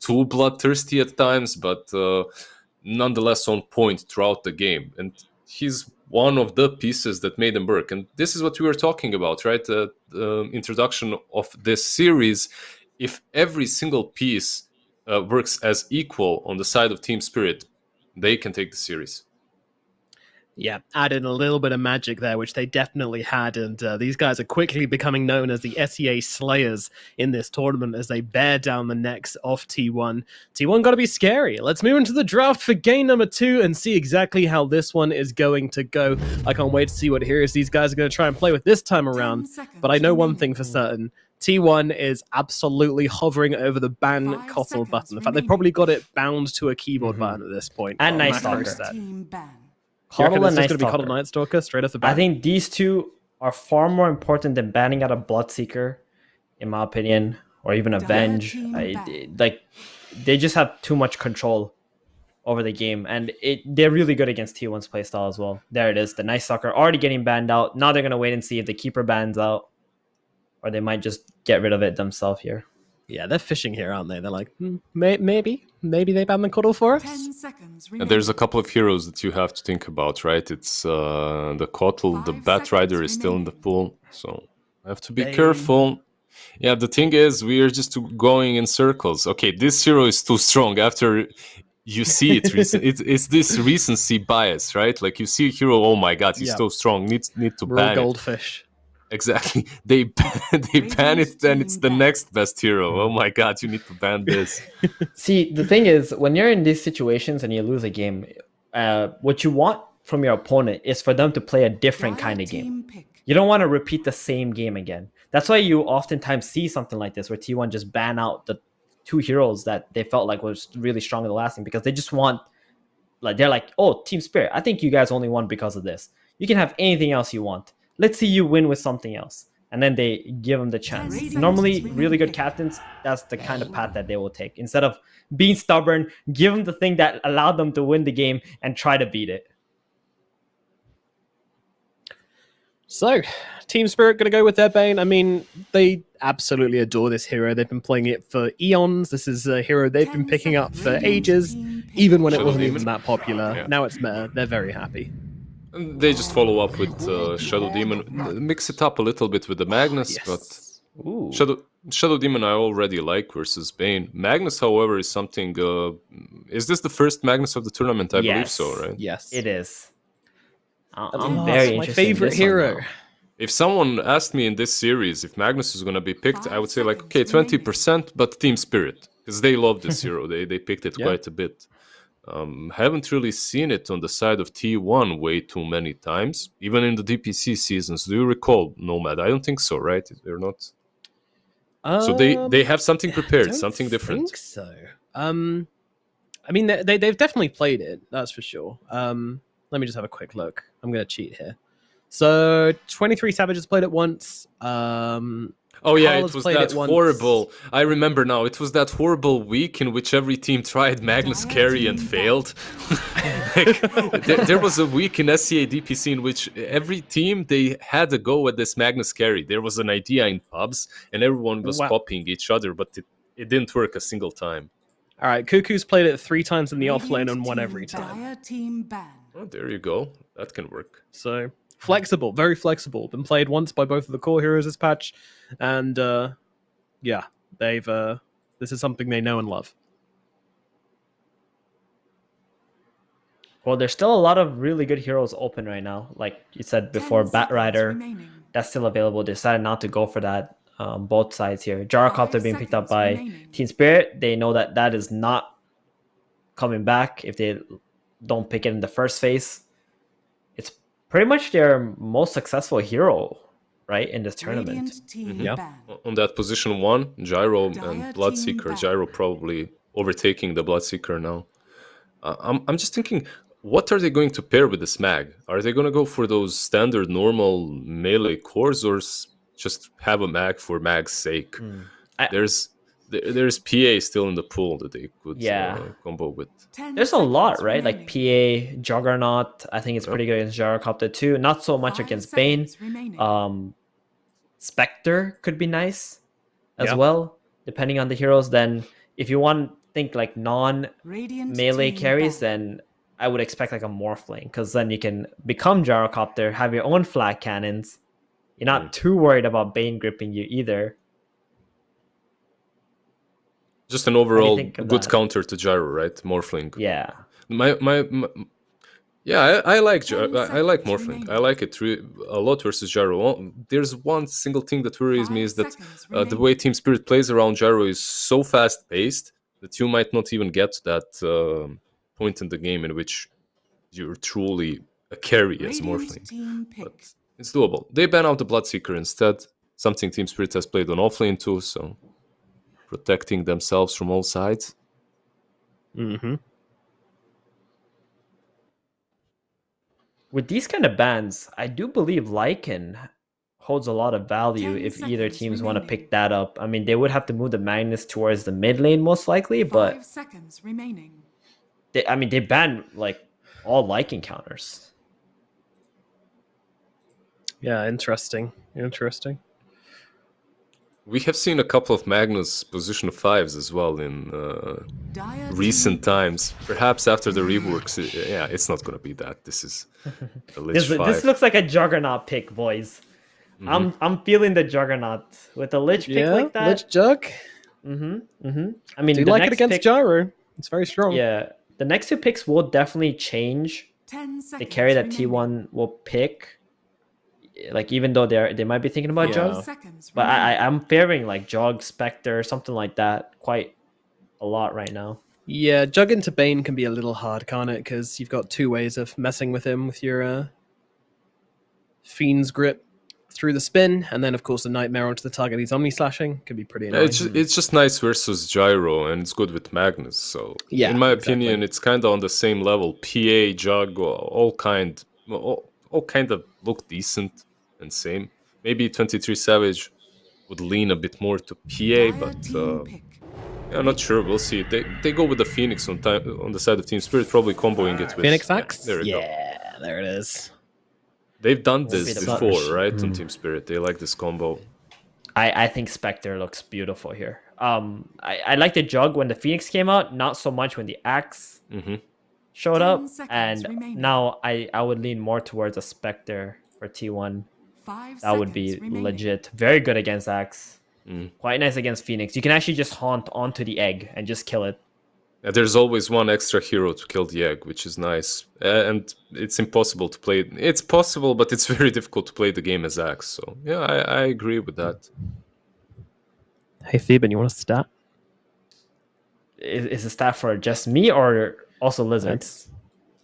too bloodthirsty at times, but nonetheless on point throughout the game. And he's one of the pieces that made him work. And this is what we were talking about, right? The introduction of this series. If every single piece works as equal on the side of team spirit, they can take the series. Yeah, add in a little bit of magic there, which they definitely had, and these guys are quickly becoming known as the SEA Slayers in this tournament as they bear down the necks of T1. T1 got to be scary. Let's move into the draft for game number 2 and see exactly how this one is going to go. I can't wait to see what heroes these guys are going to try and play with this time around, but I know one thing for certain. T1 is absolutely hovering over the ban Kotl button. In fact, they've probably got it bound to a keyboard button at this point. And Night Stalker. Kotl and Night Stalker. Kotl Night Stalker straight off the bat. I think these two are far more important than banning out a Bloodseeker, in my opinion, or even Avenge. They just have too much control over the game, and they're really good against T1's playstyle as well. There it is, the Night Stalker already getting banned out. Now they're gonna wait and see if the Keeper bans out, or they might just get rid of it themselves here. Yeah, they're fishing here, aren't they? They're like, maybe they ban the Kotl for us. And there's a couple of heroes that you have to think about, right? It's the Kotl, the Bat Rider is still in the pool, so I have to be careful. Yeah, the thing is, we are just going in circles. Okay, this hero is too strong. After you see it, it's this recency bias, right? Like you see a hero, oh my god, he's so strong. Need to ban it. Goldfish. Exactly. They ban it, then it's the next best hero. Oh my god, you need to ban this. See, the thing is, when you're in these situations and you lose a game, what you want from your opponent is for them to play a different kind of game. You don't want to repeat the same game again. That's why you oftentimes see something like this, where T1 just ban out the two heroes that they felt like was really strong in the last game, because they just want, like, they're like, oh, Team Spirit, I think you guys only won because of this. You can have anything else you want. Let's see you win with something else. And then they give them the chance. Normally, really good captains, that's the kind of path that they will take. Instead of being stubborn, give them the thing that allowed them to win the game and try to beat it. So, Team Spirit going to go with their Bane. I mean, they absolutely adore this hero. They've been playing it for eons. This is a hero they've been picking up for ages, even when it wasn't even that popular. Yeah. Now it's meta. They're very happy. They just follow up with Shadow Demon, mix it up a little bit with the Magnus, but Shadow Demon I already like versus Bane. Magnus, however, is something... is this the first Magnus of the tournament? I believe so, right? Yes. It is. I'm very interested. My favorite hero. If someone asked me in this series if Magnus is going to be picked, I would say like, okay, 20%, but Team Spirit, because they love this hero. They picked it quite a bit. Haven't really seen it on the side of T1 way too many times, even in the DPC seasons. Do you recall Nomad? I don't think so, right? They're not. So they have something prepared, something different. I think so. I mean, they've definitely played it. That's for sure. Let me just have a quick look. I'm gonna cheat here. So 23 Savages played it once. Oh yeah, it was that horrible. I remember now. It was that horrible week in which every team tried Magnus Carry and failed. There was a week in SCA DPC in which every team, they had a go at this Magnus Carry. There was an idea in pubs, and everyone was copying each other, but it didn't work a single time. All right, Cuckoo's played it 3 times in the offlane and won every time. Oh, there you go. That can work. So... flexible, very flexible. Been played once by both of the core heroes this patch, and yeah, they've this is something they know and love. Well, there's still a lot of really good heroes open right now. Like you said before, Bat Rider, that's still available. They decided not to go for that. Both sides here. Gyrocopter being picked up by Team Spirit. They know that is not coming back if they don't pick it in the first phase. Pretty much their most successful hero, right, in this tournament. Yeah. On that position 1, Gyro and Bloodseeker. Gyro probably overtaking the Bloodseeker now. I'm just thinking, what are they going to pair with this mag? Are they going to go for those standard normal melee cores, or just have a mag for mag's sake? There's PA still in the pool that they could combo with. There's a lot, right? Like PA, Juggernaut, I think it's pretty good against Gyrocopter too. Not so much against Bane. Spectre could be nice as well, depending on the heroes. Then if you want think like non-melee carries, then I would expect like a Morphling, because then you can become Gyrocopter, have your own flat cannons. You're not too worried about Bane gripping you either. Just an overall good that? counter to Gyro, right? Morphling. Yeah. Yeah, I like Morphling. I like it a lot versus Gyro. There's one single thing that worries me, is that the way Team Spirit plays around Gyro is so fast paced that you might not even get to that point in the game in which you're truly a carry as Morphling. But it's doable. They ban out the Bloodseeker instead, something Team Spirit has played on offlane too, so protecting themselves from all sides. Mm-hmm. With these kind of bans, I do believe Lycan holds a lot of value if either teams want to pick that up. I mean, they would have to move the Magnus towards the mid lane most likely, but 5 seconds remaining. They ban like all Lycan counters. Yeah, interesting. We have seen a couple of Magnus position 5s as well in recent times. Perhaps after the reworks, it's not going to be that. This is a Lich 5. This looks like a Juggernaut pick, boys. I'm feeling the Juggernaut with a Lich pick like that. Lich Jug. I mean, do you like it against Gyro? It's very strong. Yeah, the next 2 picks will definitely change 10 seconds the carry that remaining. T1 will pick. Like, even though they might be thinking about Jug, but I'm favoring like Jug, Spectre, something like that quite a lot right now. Yeah, Jug into Bane can be a little hard, can't it? Because you've got 2 ways of messing with him with your Fiend's Grip through the spin, and then of course the Nightmare onto the target he's Omni Slashing can be pretty annoying. It's just nice versus Gyro, and it's good with Magnus. So yeah, in my opinion, it's kind of on the same level. PA, Jug, all kind of look decent and same. Maybe 23 Savage would lean a bit more to PA, but I'm not sure. We'll see. They go with the Phoenix on the side of Team Spirit, probably comboing it with Phoenix Axe. There we go. Yeah, there it is. They've done this before, right? On Team Spirit, they like this combo. I think Spectre looks beautiful here. I like the Jug when the Phoenix came out, not so much when the Axe showed up, and now I would lean more towards a Spectre for T1. That would be legit. Very good against Axe. Quite nice against Phoenix. You can actually just haunt onto the egg and just kill it. There's always one extra hero to kill the egg, which is nice. And it's impossible to play. It's possible, but it's very difficult to play the game as Axe. So yeah, I agree with that. Hey Theban, you want to stat? Is the stat for just me or also Lizards?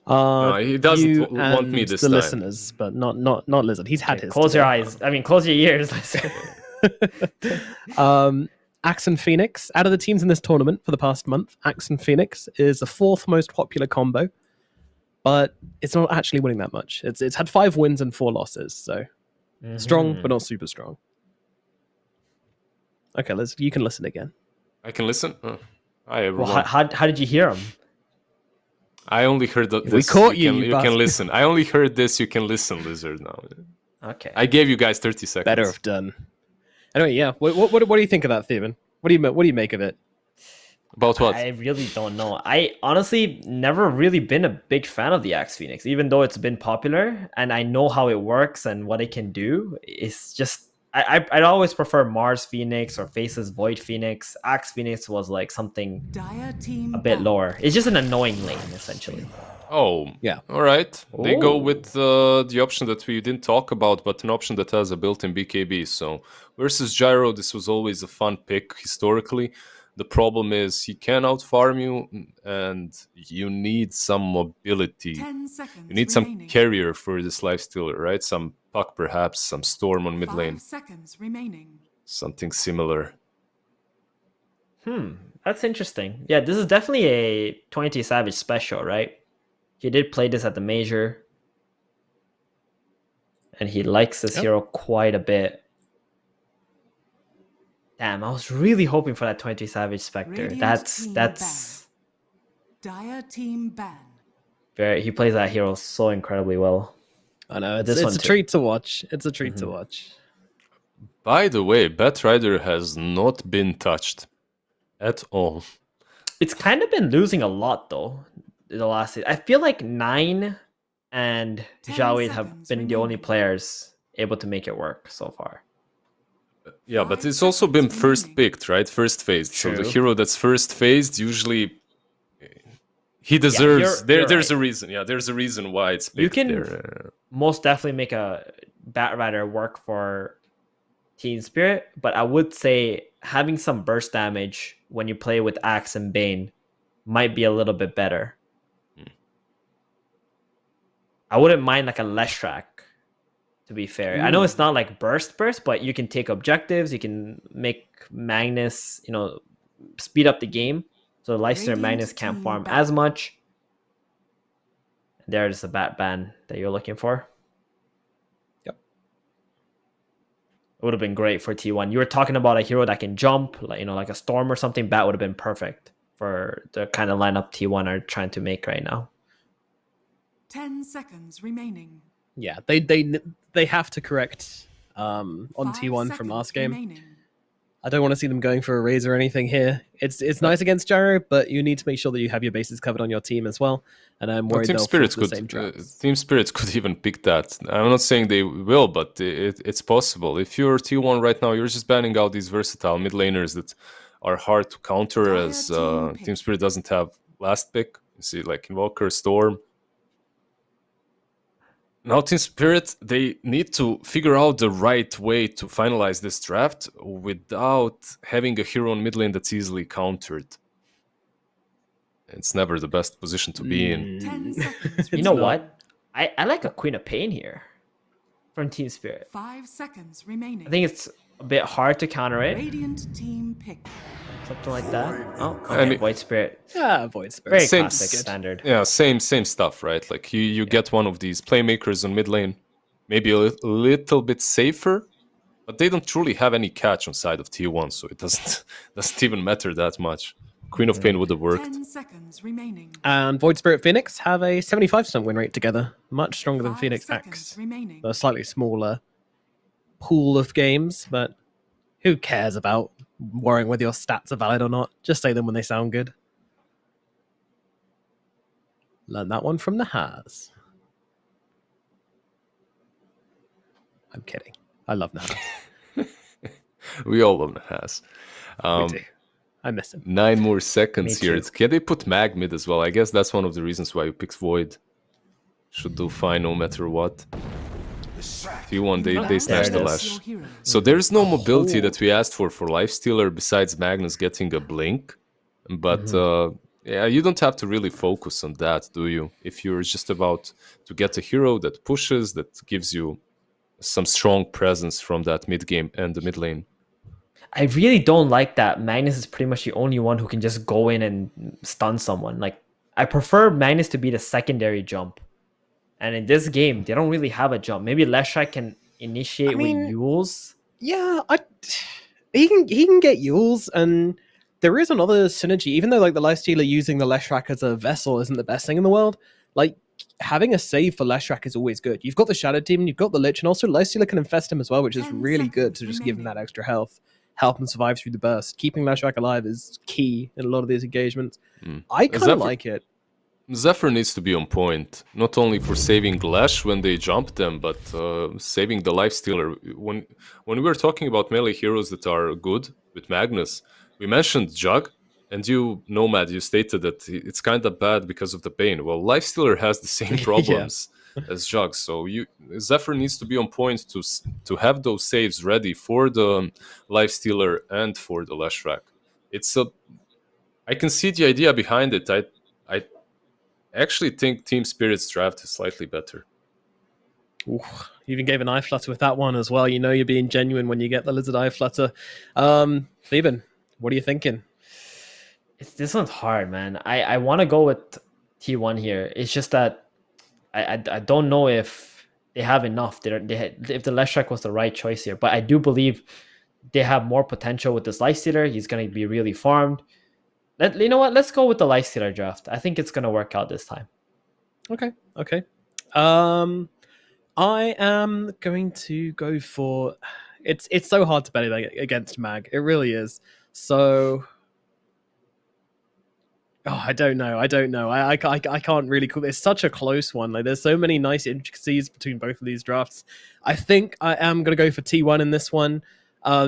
No, he doesn't want me this time. The listeners, but not Lizard. He's had his. Close your eyes. I mean, close your ears. Axe and Phoenix, out of the teams in this tournament for the past month, Axe and Phoenix is the 4th most popular combo, but it's not actually winning that much. It's had 5 wins and 4 losses, so strong, but not super strong. Okay, you can listen again. I can listen? Hi, everyone. Well, how did you hear him? I only heard that. We caught you. You can listen. I only heard this. You can listen, Lizard. Now. Okay. I gave you guys 30 seconds. Better have done. Anyway, yeah. What do you think of that, Theban? What do you make of it? About what? I really don't know. I honestly never really been a big fan of the Axe Phoenix, even though it's been popular and I know how it works and what it can do. It's just I'd always prefer Mars Phoenix or Faces Void Phoenix. Axe Phoenix was like something a bit lower. It's just an annoying lane, essentially. Oh, yeah. All right. They go with the option that we didn't talk about, but an option that has a built-in BKB. So versus Gyro, this was always a fun pick historically. The problem is he can out-farm you, and you need some mobility. 10 seconds you need some carrier for this lifestealer, right? Some Puck perhaps, some Storm on mid lane. 5 seconds remaining. Something similar. That's interesting. Yeah, this is definitely a 20 Savage special, right? He did play this at the major. And he likes this hero quite a bit. Damn, I was really hoping for that 20 Savage Spectre. That's Dire team ban. he plays that hero so incredibly well. I know, it's a treat to watch. It's a treat to watch. By the way, Batrider has not been touched at all. It's kind of been losing a lot though. The last, I feel like 9 and 10 Xiaowei have seconds been the only remaining. players able to make it work so far. Yeah, but 5 it's also been seconds first remaining. picked, right? First phased. So the True. hero that's first phazed usually he Yeah, deserves. you're There's right. a reason. Yeah, there's a reason why it's You picked can there. most definitely make a Bat Rider work for Team Spirit, but I would say having some burst damage when you play with Axe and Bane might be a little bit better. I wouldn't mind like a Leshrac, to be fair. I know it's Ooh. not like burst, but you can take objectives, you can make Magnus, speed up the game. So Leicester and Radiant Magnus can't team farm ban. as much. There's the Bat ban that you're looking for. Yep. It would have been great for T1. You were talking about a hero that can jump, like a Storm or something. Bat would have been perfect for the kind of lineup T1 are trying to make right now. 10 seconds remaining. Yeah, they have to correct on 5 T1 from seconds last game. remaining. I don't want to see them going for a raise or anything here. It's nice against Gyro, but you need to make sure that you have your bases covered on your team as well. And I'm Well, worried Team they'll fall Spirits for the could same traps. Team Spirits could even pick that. I'm not saying they will, but it's possible. If you're T1 right now, you're just banning out these versatile mid laners that are hard to counter, Dire as team Team pick. Spirit doesn't have last pick. You see, like Invoker, Storm. Now, Team Spirit, they need to figure out the right way to finalize this draft without having a hero in mid lane that's easily countered. It's never the best position to be in. 10 seconds You know It's not. remaining. what? I like a Queen of Pain here from Team Spirit. 5 seconds remaining. I think it's a bit hard to counter it. Radiant team pick. Something like that. Oh, I okay. mean- Void Spirit. Yeah, Void Spirit. Very Same- classic, Good. standard. Yeah, same stuff, right? Like you get one of these playmakers on mid lane, maybe a little bit safer, but they don't truly have any catch on side of T1, so it doesn't doesn't even matter that much. Queen of Pain would have worked. 10 seconds remaining. And Void Spirit Phoenix have a 75% win rate together. Much stronger than 5 Phoenix seconds X. remaining. A slightly smaller pool of games, but who cares about worrying whether your stats are valid or not? Just say them when they sound good. Learn that one from the Has. I'm kidding. I love Nahas. We all love Nahas. We do. I miss him. 9 more seconds Me here. too. Can they put Mag mid as well? I guess that's one of the reasons why you picked Void. Should do fine no matter what. T1, they There snatched it the is. Lash. So there's no mobility that we asked for Lifestealer besides Magnus getting a blink. But yeah, you don't have to really focus on that, do you? If you're just about to get a hero that pushes, that gives you some strong presence from that mid game and the mid lane. I really don't like that Magnus is pretty much the only one who can just go in and stun someone. Like, I prefer Magnus to be the secondary jump. And in this game, they don't really have a jump. Maybe Leshrac can initiate with Yules. Yeah, he can get Yules, and there is another synergy. Even though like the Lifestealer using the Leshrac as a vessel isn't the best thing in the world, like having a save for Leshrac is always good. You've got the Shadow Demon, you've got the Lich, and also Lifestealer can infest him as well, which is 10 really good seconds to just give him that remaining. extra health, help him survive through the burst. Keeping Leshrac alive is key in a lot of these engagements. I kind of Zephyr- like it. Zephyr needs to be on point, not only for saving Lash when they jump them, but saving the Lifestealer. When we were talking about melee heroes that are good with Magnus, we mentioned Jug, and you, Nomad, you stated that it's kind of bad because of the Bane. Well, Lifestealer has the same problems as Jug, so Zephyr needs to be on point to have those saves ready for the Lifestealer and for the Leshrac. I can see the idea behind it. I actually think Team Spirit's draft is slightly better. Ooh, you even gave an eye flutter with that one as well. You know you're being genuine when you get the lizard eye flutter. Theben, what are you thinking? This one's hard, man. I want to go with T1 here. It's just that I don't know if they have enough. If the Leshrac was the right choice here, but I do believe they have more potential with this Lifestealer. He's going to be really farmed. You know what? Let's go with the Lifestealer draft. I think it's going to work out this time. Okay. I am going to go for. It's so hard to bet against Mag. It really is. So Oh, I don't know. I can't really call this such a close one. Like, there's so many nice intricacies between both of these drafts. I think I am going to go for T1 in this one,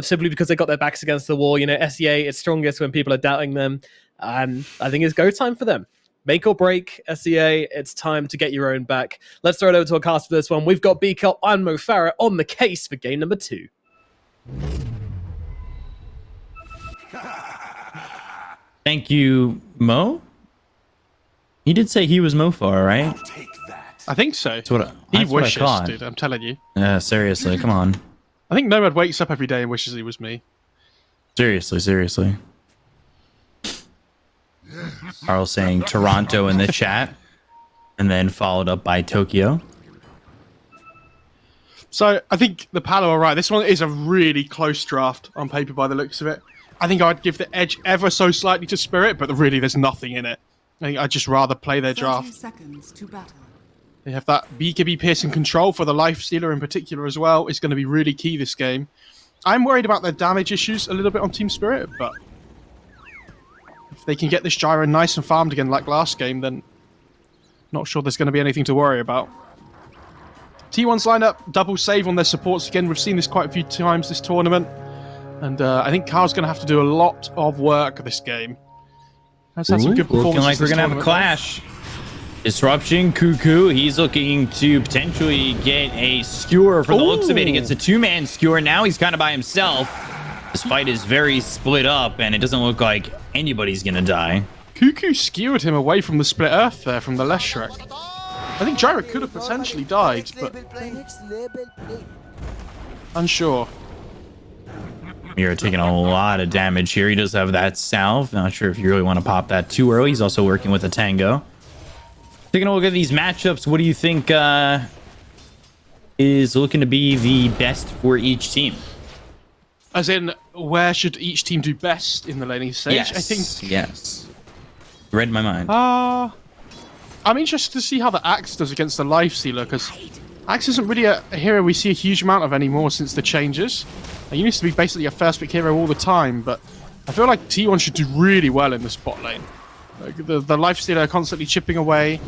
simply because they got their backs against the wall. You know, SEA is strongest when people are doubting them, and I think it's go time for them. Make or break, SEA. It's time to get your own back. Let's throw it over to a cast for this one. We've got BK and Mo Farah on the case for game number 2. Thank you, Mo. He did say he was Mofar, right? I think so. That's what I He wishes, caught. dude. I'm telling you. Yeah, seriously, come on. I think Nomad wakes up every day and wishes he was me. Seriously. Carl saying Toronto in the chat, and then followed up by Tokyo. So I think the Palo are right. This one is a really close draft on paper by the looks of it. I think I'd give the edge ever so slightly to Spirit, but really there's nothing in it. I think I'd just rather play their 30 draft. seconds to battle. They have that BKB piercing control for the Life Stealer in particular as well. It's going to be really key this game. I'm worried about their damage issues a little bit on Team Spirit, but if they can get this Gyro nice and farmed again like last game, then not sure there's going to be anything to worry about. T1's lineup, double save on their supports again. We've seen this quite a few times this tournament. And I think Carl's going to have to do a lot of work this game. Has had some good performances. Looking like we're this going to have a tournament. clash. Disruption, Cuckoo. He's looking to potentially get a skewer from the looks of it. He gets a 2-man skewer. Now he's kind of by himself. This fight is very split up, and it doesn't look like anybody's going to die. Cuckoo skewered him away from the split earth there from the Leshrek. I think Gyro could have potentially died, but unsure. Mira taking a lot of damage here. He does have that salve. Not sure if you really want to pop that too early. He's also working with a tango. Taking a look at these matchups, what do you think is looking to be the best for each team? As in, where should each team do best in the laning stage? Yes, I think. yes. Read my mind. I'm interested to see how the Axe does against the Life Stealer, because Axe isn't really a hero we see a huge amount of anymore since the changes. He used to be basically a first pick hero all the time, but I feel like T1 should do really well in the spot lane. Like the Life Stealer constantly chipping away.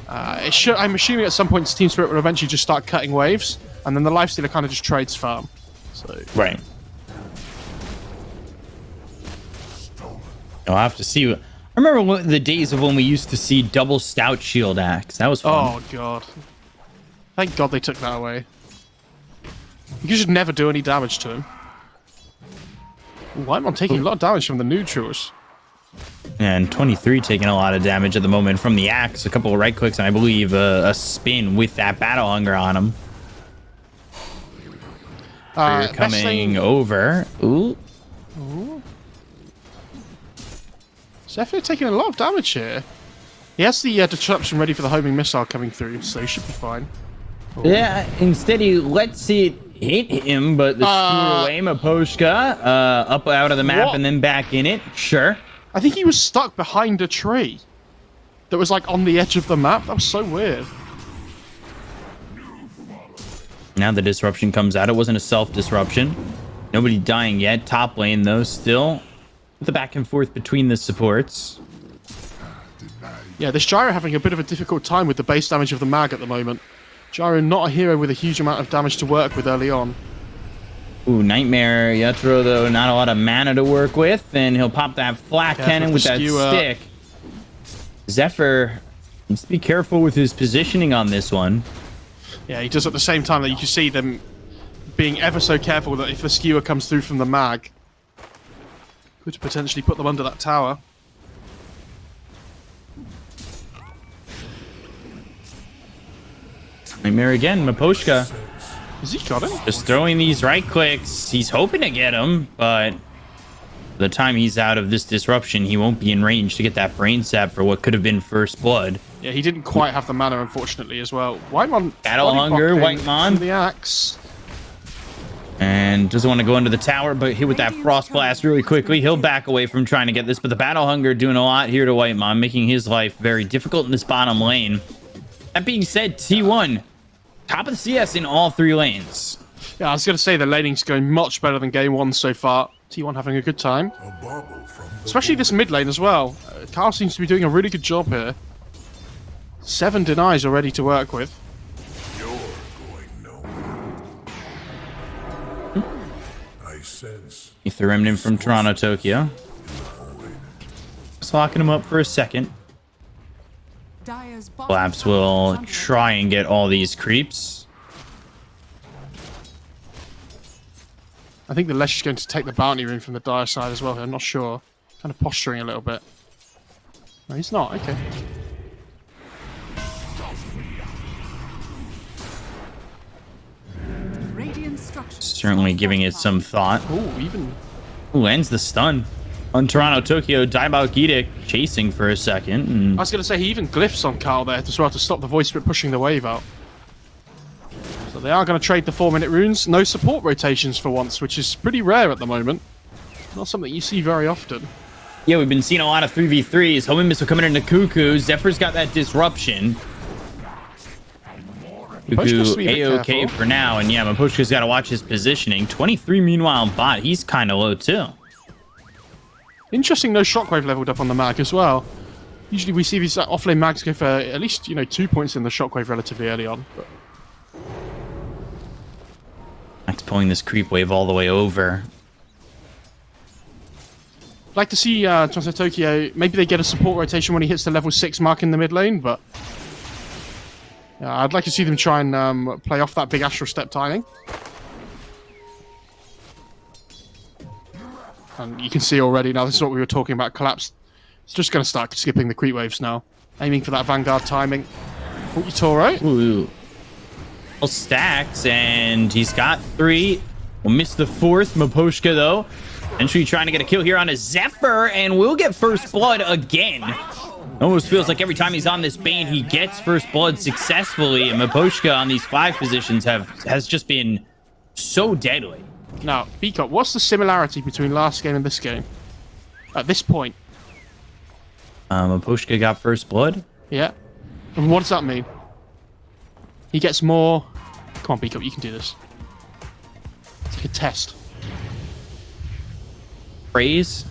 I'm assuming at some point Team Spirit will eventually just start cutting waves, and then the Life Stealer kind of just trades farm. So Right. I'll have to see. I remember the days of when we used to see double stout shield axe. That was fun. oh god. Thank god they took that away. You should never do any damage to him. Ooh, I'm taking a lot of damage from the neutrals. And 23 taking a lot of damage at the moment from the axe. A couple of right clicks, and I believe a spin with that battle hunger on him. Coming over. Ooh. SAPPHIRE taking a lot of damage here. He has the disruption ready for the homing missile coming through, so he should be fine. Ooh. Yeah, instead he lets it hit him, but the skewer away Maposhka up out of the map What? and then back in it. Sure. I think he was stuck behind a tree that was like on the edge of the map. That was so weird. Now the disruption comes out. It wasn't a self-disruption. Nobody dying yet. Top lane, though, still with the back and forth between the supports. Yeah, this Gyro having a bit of a difficult time with the base damage of the mag at the moment. Gyro not a hero with a huge amount of damage to work with early on. Ooh, Nightmare Yatro, though, not a lot of mana to work with, and he'll pop that flat cannon with that stick. Zephyr needs to be careful with his positioning on this one. Yeah, he does at the same time that you can see them being ever so careful that if the skewer comes through from the mag, could potentially put them under that tower. Nightmare again, Maposhka. Has he got him? Just throwing these right clicks. He's hoping to get him, but the time he's out of this disruption, he won't be in range to get that brain sap for what could have been first blood. Yeah, he didn't quite have the mana, unfortunately, as well. Whitemon Battle Hunger, bodyblocking Whitemon. from the axe. And doesn't want to go into the tower, but hit with that Frost Blast really quickly. He'll back away from trying to get this, but the Battle Hunger doing a lot here to Whitemon, making his life very difficult in this bottom lane. That being said, T1, top of the CS in all 3 lanes. Yeah, I was going to say the laning's going much better than game 1 so far. T1 having a good time. Especially this mid lane as well. Carl seems to be doing a really good job here. 7 denies already to work with. Ether Remnant from Toronto, Tokyo. Just locking him up for a second. Collapse will try and get all these creeps. I think the Lesh is going to take the bounty rune from the Dire side as well. I'm not sure. Kind of posturing a little bit. No, he's not. Okay. Certainly giving it some thought. Oh, even... Ooh, ends the stun. On Toronto, Tokyo, Diabolic Edict chasing for a second. And I was going to say, he even glyphs on Carl there as well to stop the voice spirit pushing the wave out. So they are going to trade the 4-minute runes. No support rotations for once, which is pretty rare at the moment. Not something you see very often. yeah, we've been seeing a lot of 3v3s. Homing Missile coming into Cuckoo. Zephyr's got that disruption. Cuckoo A-OK for now. And yeah, Mapochka's got to watch his positioning. 23 meanwhile bot. He's kind of low too. Interesting, no shockwave leveled up on the mag as well. Usually we see these offlane mags go for at least, 2 points in the shockwave relatively early on. But... Max pulling this creep wave all the way over. I'd like to see Toronto Tokyo, maybe they get a support rotation when he hits the level 6 mark in the mid lane, but... I'd like to see them try and play off that big Astral Step timing. And you can see already now, this is what we were talking about, Collapse. It's just going to start skipping the creep waves now. Aiming for that Vanguard timing. Oh, you Toro. Ooh. Well, stacks, and he's got 3. We'll miss the 4th. Mapochka, though. Entry trying to get a kill here on a Zephyr, and we'll get first blood again. Almost feels like every time he's on this Bane, he gets first blood successfully, and Mapochka on these 5 positions has just been so deadly. Now, Beacop, what's the similarity between last game and this game? At this point. Mapochka got first blood? Yeah. And what does that mean? He gets more... Come on, Beacop, you can do this. It's like a test. Praise?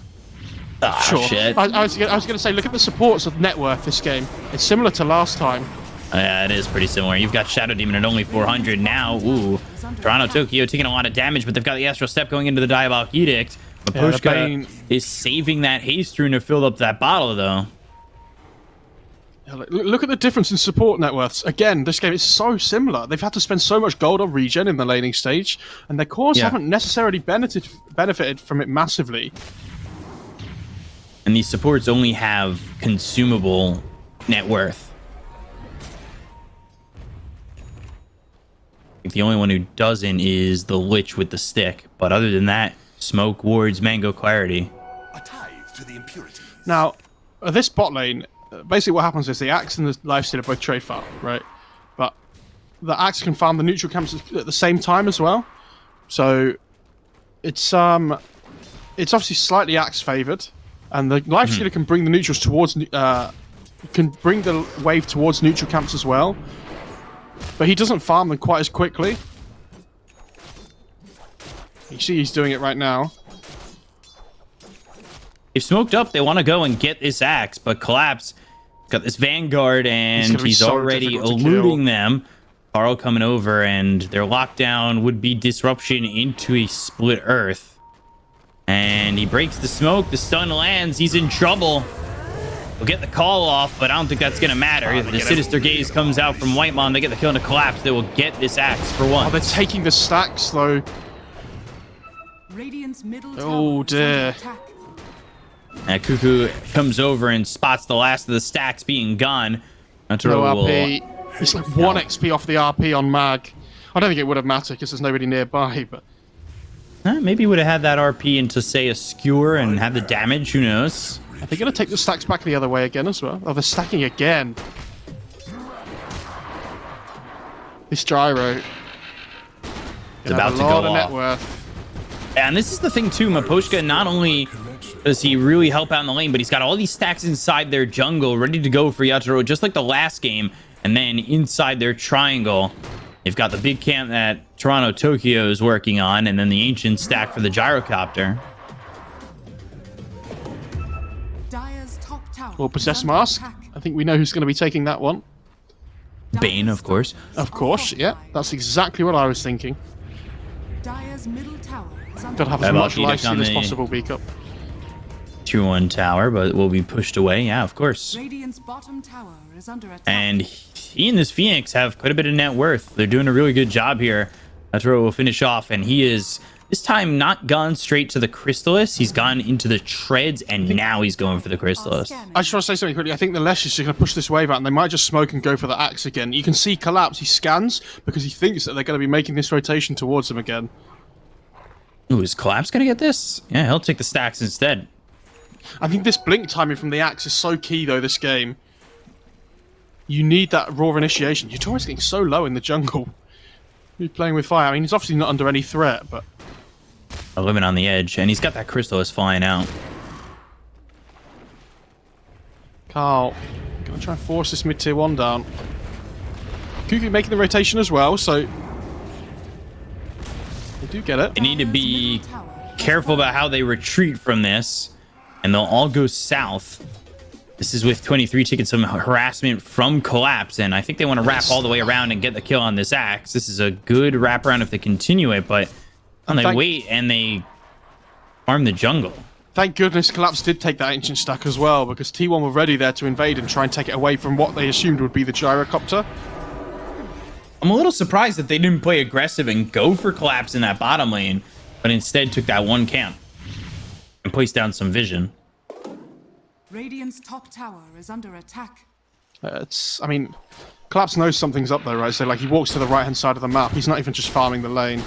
Ah, Sure. shit. I was going to say, look at the supports of net worth this game. It's similar to last time. Yeah, it is pretty similar. You've got Shadow Demon at only 400 now. Ooh. Toronto, Tokyo taking a lot of damage, but they've got the Astral Step going into the Diabolic Edict. Mapochka is saving that haste rune to fill up that bottle, though. Yeah, look at the difference in support net worths. Again, this game is so similar. They've had to spend so much gold on regen in the laning stage, and their cores haven't necessarily benefited from it massively. And these supports only have consumable net worth. I think the only one who doesn't is the Lich with the stick. But other than that, Smoke, Wards, Mango, Clarity. A tithe to the impurity. Now, this bot lane, basically what happens is the Axe and the Lifesteal are both trade farm, right? But the Axe can farm the neutral camps at the same time as well. So it's obviously slightly Axe favored. And the Lifestealer can bring the neutrals towards, can bring the wave towards neutral camps as well. But he doesn't farm them quite as quickly. You see he's doing it right now. They've smoked up. They want to go and get this Axe, but Collapse got this Vanguard, and he's so already eluding them. Carl coming over, and their lockdown would be disruption into a split Earth. And he breaks the smoke. The stun lands. He's in trouble. We'll get the call off, but I don't think that's going to matter. The Sinister Gaze comes out from Whitemon. They get the kill into Collapse. They will get this Axe for one. Oh, they're taking the stacks, though. Oh, dear. And Cuckoo comes over and spots the last of the stacks being gone. No RP. It's like 1 XP off the RP on Mag. I don't think it would have mattered because there's nobody nearby, but... Maybe would have had that RP into, say, a Skewer and had the damage. Who knows? Are they going to take the stacks back the other way again as well? Oh, they're stacking again. This gyro. It's about to go off. net worth. And this is the thing, too. Mapochka, not only does he really help out in the lane, but he's got all these stacks inside their jungle ready to go for Yatoro, just like the last game. And then inside their triangle, they've got the big camp that Toronto Tokyo is working on, and then the ancient stack for the gyrocopter. Or Possess Mask. I think we know who's going to be taking that one. Bane, of course. Of course, yeah. That's exactly what I was thinking. Dire's middle tower is under Gotta have as That much Valkyrie life steal on as the- possible, Beakup. Tier 1 tower, but will be pushed away. Yeah, of course. Radiant's bottom tower is under attack. And he and this Phoenix have quite a bit of net worth. They're doing a really good job here. That's where we'll finish off. And he is, this time, not gone straight to the Crystallis. He's gone into the Treads, and now he's going for the Crystallis. I just want to say something quickly. I think the Lesh is just going to push this wave out, and they might just smoke and go for the Axe again. You can see Collapse. He scans because he thinks that they're going to be making this rotation towards him again. Ooh, is Collapse going to get this? Yeah, he'll take the stacks instead. I think this blink timing from the Axe is so key, though, this game. You need that raw initiation. Yutori's getting so low in the jungle. He's playing with fire. I mean, he's obviously not under any threat, but... Living on the edge, and he's got that Crystallis flying out. Carl, gonna try and force this mid-tier 1 down. Cuckoo making the rotation as well, so... They do get it. They need to be careful about how they retreat from this, and they'll all go south. This is with 23 taking some harassment from Collapse, and I think they want to wrap all the way around and get the kill on this Axe. This is a good wraparound if they continue it, but they wait and they farm the jungle. Thank goodness Collapse did take that ancient stack as well, because T1 were ready there to invade and try and take it away from what they assumed would be the gyrocopter. I'm a little surprised that they didn't play aggressive and go for Collapse in that bottom lane, but instead took that one camp and placed down some vision. Radiant's top tower is under attack. I mean, Collapse knows something's up there, right? So, like, he walks to the right-hand side of the map. He's not even just farming the lane.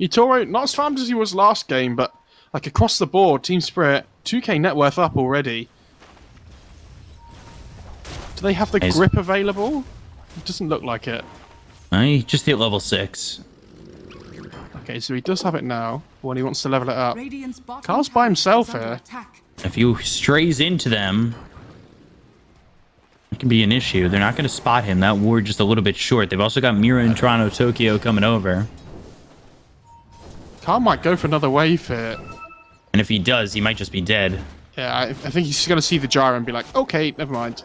Yutori, not as farmed as he was last game, but, like, across the board, Team Spirit, 2k net worth up already. Do they have the grip available? It doesn't look like it. I just hit level 6. Okay, so he does have it now, when he wants to level it up. Radiant's bottom Carl's by tower himself is under here. attack. If he strays into them, it can be an issue. They're not going to spot him. That ward just a little bit short. They've also got Mira and Toronto Tokyo coming over. Carl might go for another wave here. And if he does, he might just be dead. Yeah, I think he's going to see the gyro and be like, okay, never mind.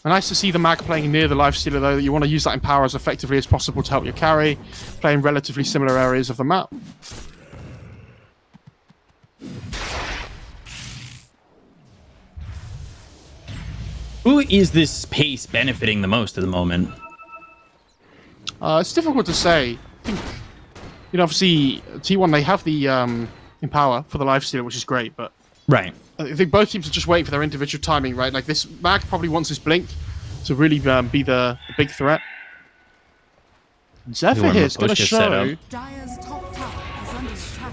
Nice to see the mag playing near the lifestealer, though. You want to use that in power as effectively as possible to help your carry, playing relatively similar areas of the map. Who is this pace benefiting the most at the moment? It's difficult to say. I think, you know, obviously, T1, they have the Empower for the lifestealer, which is great, but... Right. I think both teams are just waiting for their individual timing, right? Like, this mag probably wants his blink to really be the big threat. Zephyr here is going to show... Dire's top tower is under attack.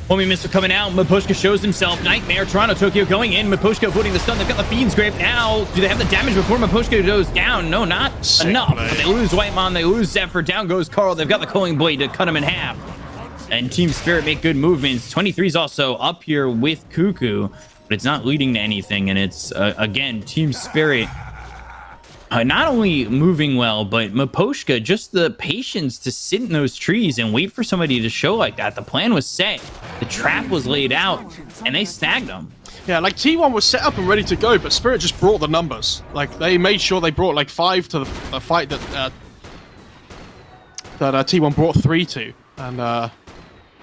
Homie Mister coming out. Mapushka shows himself. Nightmare. Toronto Tokyo going in. Mapushka putting the stun. They've got the Fiend's Grip now. Do they have the damage before Mapushka goes down? No, not enough. Play. They lose Whitemon. They lose Zephyr. Down goes Carl. They've got the Culling Blade to cut him in half. And Team Spirit make good movements. 23's also up here with Cuckoo, but it's not leading to anything. And it's, again, Team Spirit not only moving well, but Mapushka, just the patience to sit in those trees and wait for somebody to show like that. The plan was set. The trap was laid out, and they snagged them. Yeah, like T1 was set up and ready to go, but Spirit just brought the numbers. Like, they made sure they brought like 5 to the fight that T1 brought 3 to. And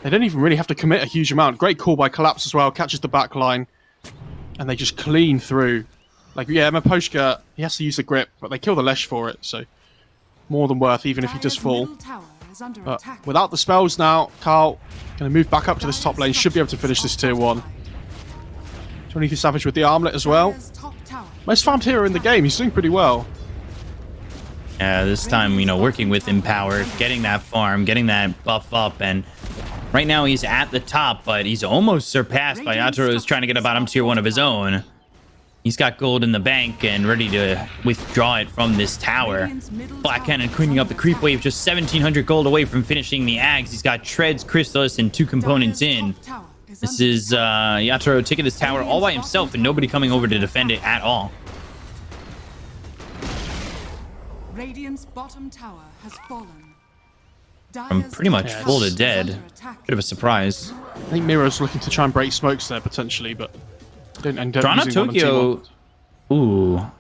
they didn't even really have to commit a huge amount. Great call by Collapse as well, catches the back line. And they just clean through. Like, yeah, Mapushka, he has to use the grip, but they kill the Lesh for it, so more than worth, even if he does fall. But without the spells now, Carl going to move back up to this top lane, should be able to finish this tier 1. 23 Savage with the armlet as well. Most farmed hero in the game, he's doing pretty well. Yeah, this time, you know, working with Empower, getting that farm, getting that buff up, and right now he's at the top, but he's almost surpassed by Yatoro, who's trying to get a bottom tier 1 of his own. He's got gold in the bank and ready to withdraw it from this tower. Black Cannon cleaning up the creep wave, just 1,700 gold away from finishing the Ags. He's got Treads, Crystallis, and 2 components in. This is Yatoro taking this tower all by himself and nobody coming over to defend it at all. Radiant's bottom tower has fallen. from pretty much full to dead. Bit of a surprise. I think Miro's looking to try and break smokes there potentially, but don't end up Toronto using one on Tokyo. T1. Ooh.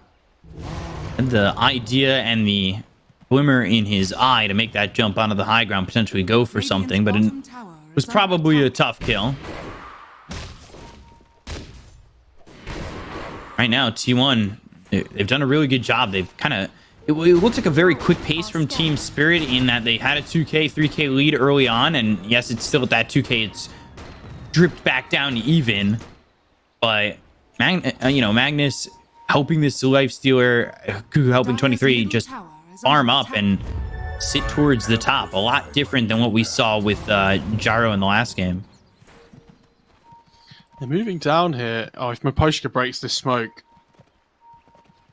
And the idea and the glimmer in his eye to make that jump onto the high ground, potentially go for something, but it was probably a tough kill. Right now, T1, they've done a really good job. They've kind of... It looks like a very quick pace from Team Spirit in that they had a 2K, 3K lead early on, and yes, it's still at that 2K. It's dripped back down even, but Magnus helping this Lifestealer, Kuku helping 23 just farm up and sit towards the top. A lot different than what we saw with Gyro in the last game. They're moving down here. Oh, if Maposhka breaks this smoke.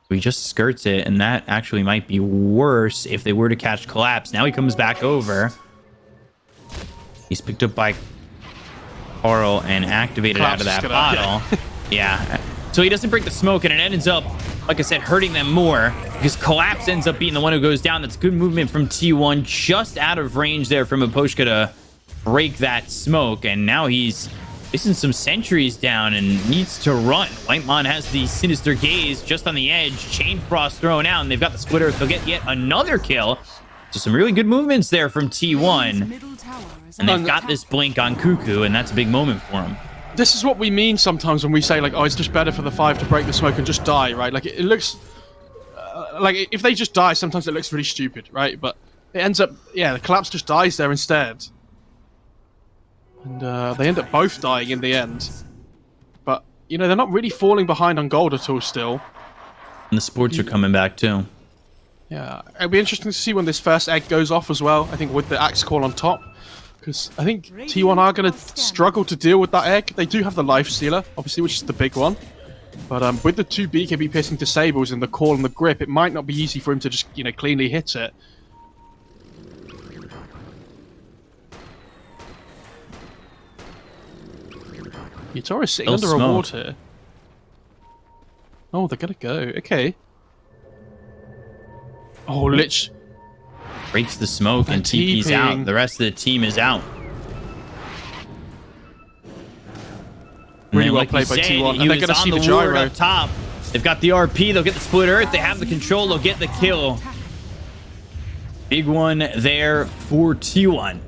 He just skirts it, and that actually might be worse if they were to catch Collapse. Now he comes back over. He's picked up by Carl and activated out of that bottle. Yeah. So he doesn't break the smoke, and it ends up, like I said, hurting them more because Collapse ends up being the one who goes down. That's good movement from T1, just out of range there from Maposhka to break that smoke, and now he's facing some sentries down and needs to run. Whitemon has the Sinister Gaze just on the edge. Chain Frost thrown out, and they've got the Split Earth. They'll get yet another kill. So some really good movements there from T1. And they've got this blink on Cuckoo, and that's a big moment for him. This is what we mean sometimes when we say, like, oh, it's just better for the 5 to break the smoke and just die, right? Like, it looks... like, if they just die, sometimes it looks really stupid, right? But it ends up... Yeah, the Collapse just dies there instead. And they end up both dying in the end. But, you know, they're not really falling behind on gold at all still. And the sports are coming back, too. Yeah, it'll be interesting to see when this first egg goes off as well. I think with the Axe Call on top. Because I think T1 are going to struggle to deal with that egg. They do have the Life Stealer, obviously, which is the big one. But with the 2 BKB piercing disables and the call and the grip, it might not be easy for him to just, you know, cleanly hit it. Utora is sitting under a ward here. Oh, they're gonna go. Okay. Oh, Lich breaks the smoke and TP's out. The rest of the team is out. Really well played by T1. And they're gonna see the gyro up top. They've got the RP. They'll get the Split Earth. They have the control. They'll get the kill. Big one there for T1.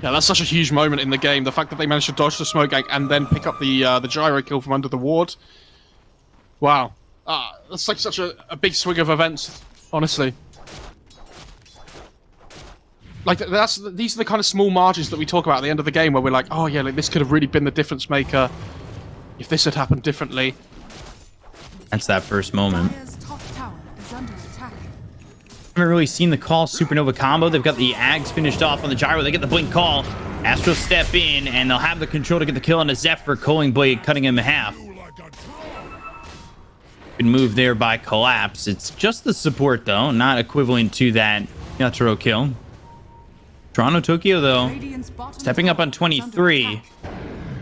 Yeah, that's such a huge moment in the game. The fact that they managed to dodge the smoke gank and then pick up the gyro kill from under the ward. Wow. That's like such a big swing of events, honestly. Like, these are the kind of small margins that we talk about at the end of the game where we're like, oh yeah, like this could have really been the difference maker if this had happened differently. That's that first moment. Haven't really seen the call Supernova combo. They've got the Ags finished off on the gyro. They get the blink call. Astro step in, and they'll have the control to get the kill on a Zephyr. Culling Blade cutting him in half. Good move there by Collapse. It's just the support, though, not equivalent to that Yatoro kill. Toronto Tokyo, though, stepping up on 23. You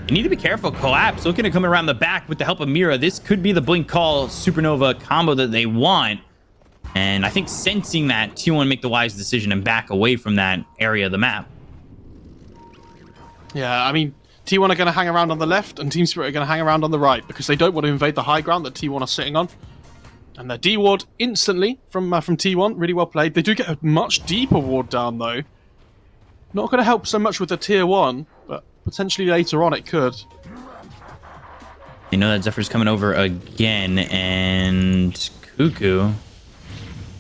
need to be careful. Collapse looking to come around the back with the help of Mira. This could be the blink call Supernova combo that they want. And I think sensing that, T1 make the wise decision and back away from that area of the map. Yeah, I mean, T1 are going to hang around on the left, and Team Spirit are going to hang around on the right, because they don't want to invade the high ground that T1 are sitting on. And they're D-ward instantly from T1. Really well played. They do get a much deeper ward down, though. Not going to help so much with the tier 1, but potentially later on it could. You know that Zephyr's coming over again, and Cuckoo...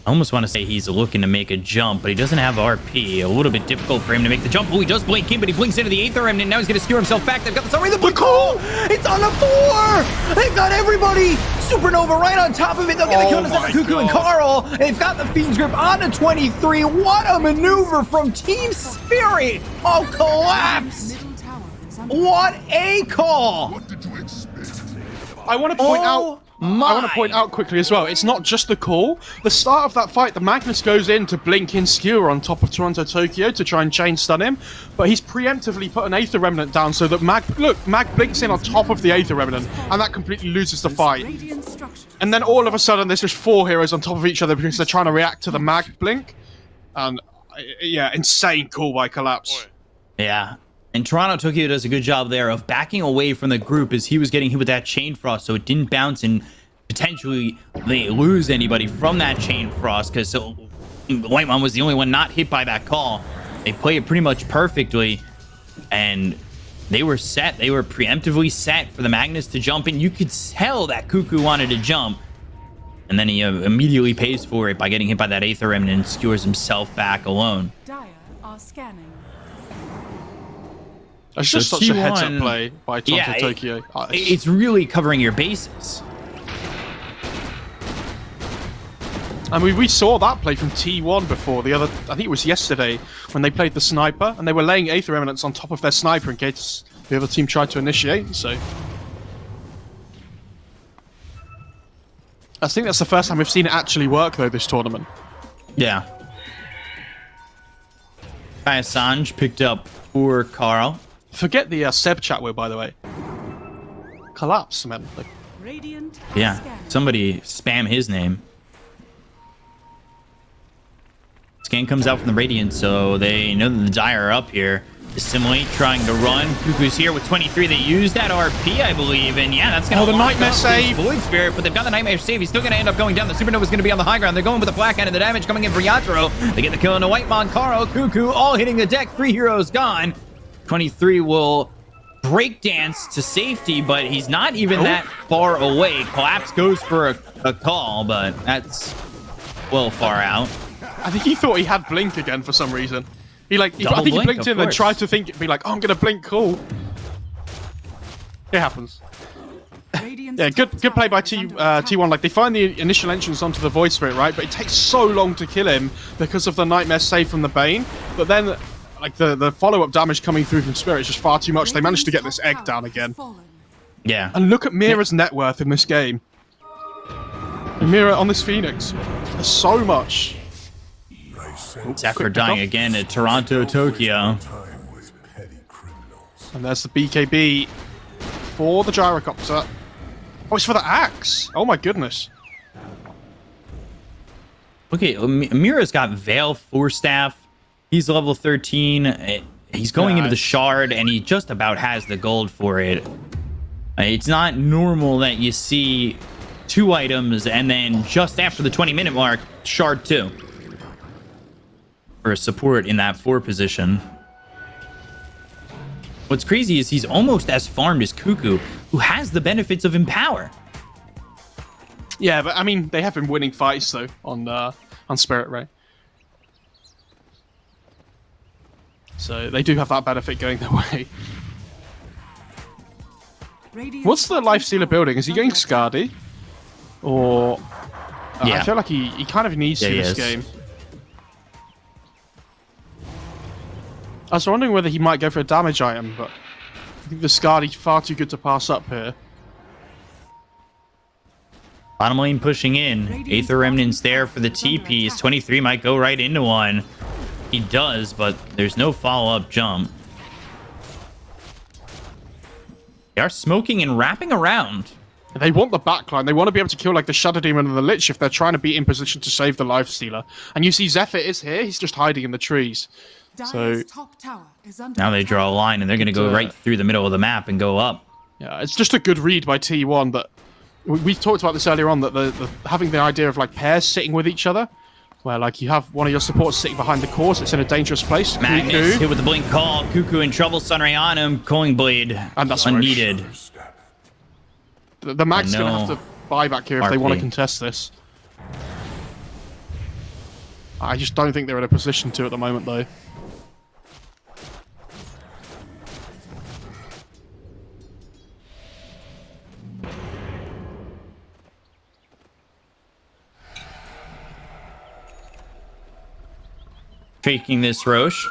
I almost want to say he's looking to make a jump, but he doesn't have RP. A little bit difficult for him to make the jump. Oh, he does blink in, but he blinks into the Aether Remnant. Now he's going to skewer himself back. They've got the summary. The blink call! It's on the 4! They've got everybody! Supernova right on top of it. They'll get the kill on Cuckoo and Carl. They've got the Fiend's Grip on the 23. What a maneuver from Team Spirit! Oh, Collapse! What a call! I want to point out... I want to point out quickly as well, it's not just the call. The start of that fight, the Magnus goes in to blink in Skewer on top of Toronto Tokyo to try and chain stun him, but he's preemptively put an Aether Remnant down so that Mag blinks in on top of the Aether Remnant, and that completely loses the fight. And then all of a sudden there's just 4 heroes on top of each other because they're trying to react to the Mag blink. And Yeah, insane call by Collapse. Yeah. And Toronto Tokyo does a good job there of backing away from the group as he was getting hit with that chain frost, so it didn't bounce and potentially they lose anybody from that chain frost, because so White Mom was the only one not hit by that call. They play it pretty much perfectly, and they were set. They were preemptively set for the Magnus to jump in. You could tell that Cuckoo wanted to jump, and then he immediately pays for it by getting hit by that Aether Remnant and skewers himself back alone. Dire are scanning. It's just So such a T1 heads-up play by Toronto yeah, Tokyo. It's really covering your bases. I mean, we saw that play from T1 before. I think it was yesterday, when they played the sniper, and they were laying Aether Remnants on top of their sniper in case the other team tried to initiate, so... I think that's the first time we've seen it actually work, though, this tournament. Yeah. Kai Assange picked up for Carl. Forget the Seb chat word, by the way. Collapse, man. Like, Radiant Yeah, scanning. somebody spam his name. Scan comes out from the Radiant, so they know that the Dire are up here. Assimilate trying to run. Cuckoo's here with 23. They use that RP, I believe, and yeah, that's gonna the lock Nightmare up save. this Void Spirit, but they've got the Nightmare save. He's still gonna end up going down. The Supernova's gonna be on the high ground. They're going with the flak end, and the damage coming in for Yatoro. They get the kill on the White Mon, Karo, Cuckoo, all hitting the deck. 3 heroes gone. 23 will breakdance to safety, but he's not even that far away. Collapse goes for a call, but that's well far out. I think he thought he had Blink again for some reason. I think Double he blink, blinked of in and then course. tried to be like, oh, I'm gonna blink, cool. It happens. Radiant's Yeah, top good play by tower is under attack. T1. Like, they find the initial entrance onto the Void Spirit, right? But it takes so long to kill him because of the Nightmare save from the Bane. But then, like, the follow-up damage coming through from Spirit is just far too much. They managed to get this egg down again. Yeah. And look at Mira's net worth in this game. Mira on this Phoenix. There's so much. Zephyr dying again at Toronto, Tokyo. And there's the BKB for the gyrocopter. Oh, it's for the axe. Oh my goodness. Okay, Mira's got Veil, Force Staff. He's level 13. He's going into the Shard, and he just about has the gold for it. It's not normal that you see 2 items, and then just after the 20-minute mark, Shard 2. For a support in that 4 position. What's crazy is he's almost as farmed as Cuckoo, who has the benefits of Empower. Yeah, but I mean, they have been winning fights though on Spirit Ray. So they do have that benefit going their way. Radiant's What's the top Lifestealer tower building? Is he is going under attack. Scardy? Or... Yeah. I feel like he kind of needs to he this is. game. I was wondering whether he might go for a damage item, but I think the Scardy's far too good to pass up here. Bottom lane pushing in. Aether Remnant's there for the TPs. 23 might go right into one. He does, but there's no follow-up jump. They are smoking and wrapping around. They want the backline. They want to be able to kill like the Shadow Demon and the Lich if they're trying to be in position to save the Lifestealer. And you see Zephyr is here. He's just hiding in the trees. So Dire's top tower is under Now they attack. draw a line, and they're going to go right through the middle of the map and go up. yeah, it's just a good read by T1. But we talked about this earlier on, that the having the idea of like pairs sitting with each other, where like you have one of your supports sitting behind the course. It's in a dangerous place. Magnus Cuckoo. hit with the blink call. Cuckoo in trouble. Sunray on him. Coing Blade And that's unneeded. The Mag's I going to know. have to buy back here if they want to RP. contest this. I just don't think they're in a position to at the moment, though. Faking this Roche.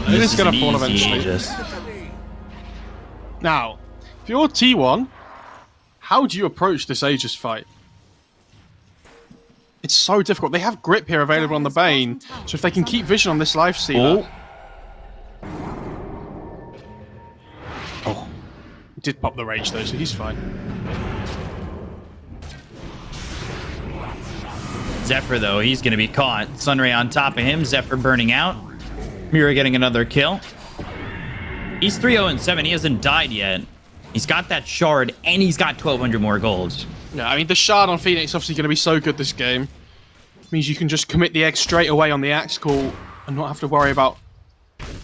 It is going an to fall easy eventually. Aegis. Now, if you're T1, how do you approach this Aegis fight? It's so difficult. They have grip here available on the Bane, so if they can keep vision on this Lifestealer... Oh. did pop the rage though, so he's fine. Zephyr, though, he's going to be caught. Sunray on top of him. Zephyr burning out. Mira getting another kill. He's 3-0-7. He hasn't died yet. He's got that shard, and he's got 1,200 more gold. Yeah, I mean, the shard on Phoenix is obviously going to be so good this game. It means you can just commit the egg straight away on the axe call and not have to worry about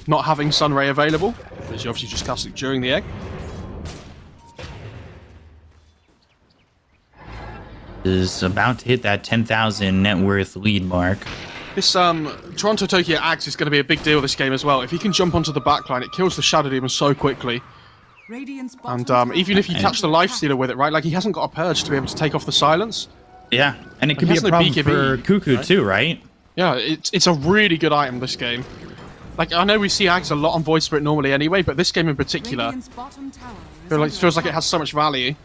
not having Sunray available, because you obviously just cast it during the egg. Is about to hit that 10,000 net worth lead mark. This Toronto Tokyo axe is going to be a big deal this game as well. If he can jump onto the backline, it kills the Shadow Demon so quickly. And even if you catch the Lifestealer with it, right? Like, he hasn't got a purge to be able to take off the silence. Yeah, and it could He be a has no problem BKB, for Cuckoo right? too, right? Yeah, it's a really good item, this game. Like, I know we see Ags a lot on Void Spirit normally anyway, but this game in particular feels like it has so much value.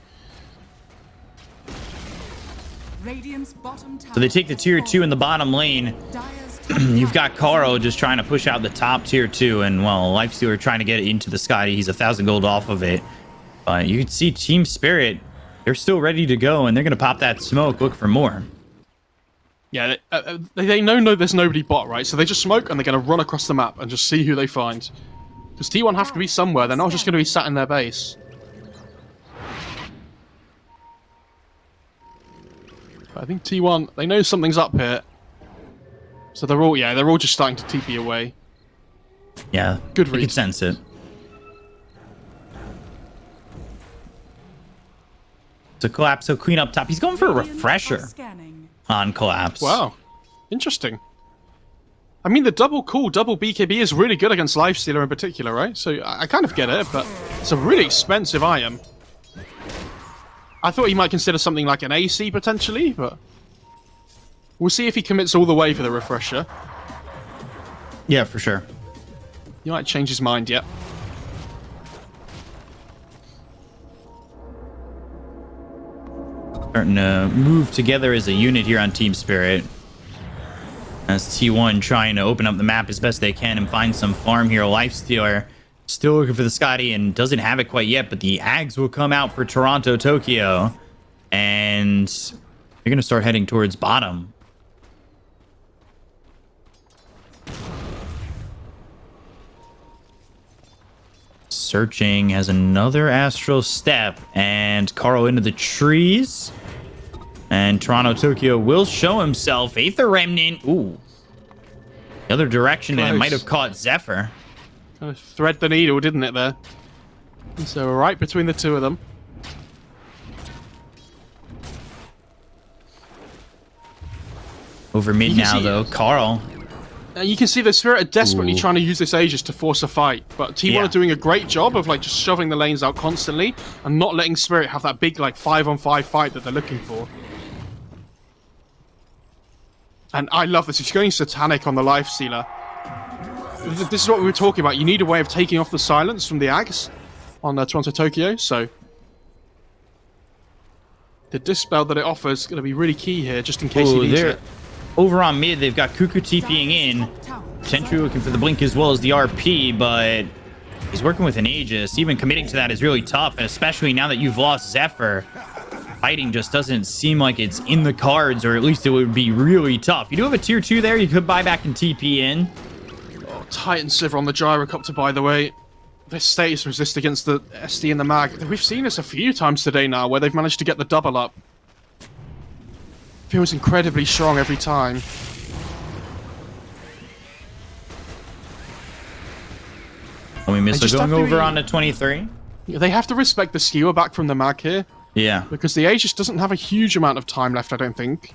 So they take the tier 2 in the bottom lane. You've got Karo just trying to push out the top tier 2, and well, Lifestealer trying to get it into the sky. He's 1,000 gold off of it. But you can see Team Spirit, they're still ready to go, and they're going to pop that smoke, look for more. Yeah, they know there's nobody bot, right? So they just smoke, and they're going to run across the map and just see who they find. Because T1 have to be somewhere. They're not just going to be sat in their base. But I think T1, they know something's up here. So they're all just starting to TP away. Yeah, Good you read. can sense it. So Collapse, so Queen up top. He's going for a refresher on Collapse. Wow. Interesting. I mean, the double BKB is really good against Lifestealer in particular, right? So I kind of get it, but it's a really expensive item. I thought he might consider something like an AC potentially, but we'll see if he commits all the way for the refresher. Yeah, for sure. He might change his mind yet. Starting to move together as a unit here on Team Spirit. As T1 trying to open up the map as best they can and find some farm here. Lifestealer still looking for the Scotty and doesn't have it quite yet, but the Ags will come out for Toronto, Tokyo. And they're going to start heading towards bottom. Searching has another Astral Step, and Karo into the trees. And Toronto Tokyo will show himself. Aether Remnant. Ooh. The other direction, and it might have caught Zephyr. Kind of thread the needle, didn't it, there? So right between the two of them. Over mid now, though. Carl. You can see the Spirit are desperately Ooh. trying to use this Aegis to force a fight, but T1 Yeah. are doing a great job of like just shoving the lanes out constantly and not letting Spirit have that big like 5-on-5 fight that they're looking for. And I love this. He's going Satanic on the Lifestealer. This is what we were talking about. You need a way of taking off the silence from the Ags on Toronto Tokyo, so the Dispel that it offers is going to be really key here, just in case he needs it. Over on mid, they've got Cuckoo TPing in. Sentry looking for the blink as well as the RP, but he's working with an Aegis. Even committing to that is really tough, and especially now that you've lost Zephyr. Fighting just doesn't seem like it's in the cards, or at least it would be really tough. You do have a tier 2 there. You could buy back and TP in. Oh, Titan Sliver on the Gyrocopter, by the way. Their status resist against the SD and the Mag. We've seen this a few times today now, where they've managed to get the double up. Feels incredibly strong every time. Oh, we missed They just going have to over be- on the 23. They have to respect the skewer back from the Mag here, Yeah. because the Aegis doesn't have a huge amount of time left, I don't think.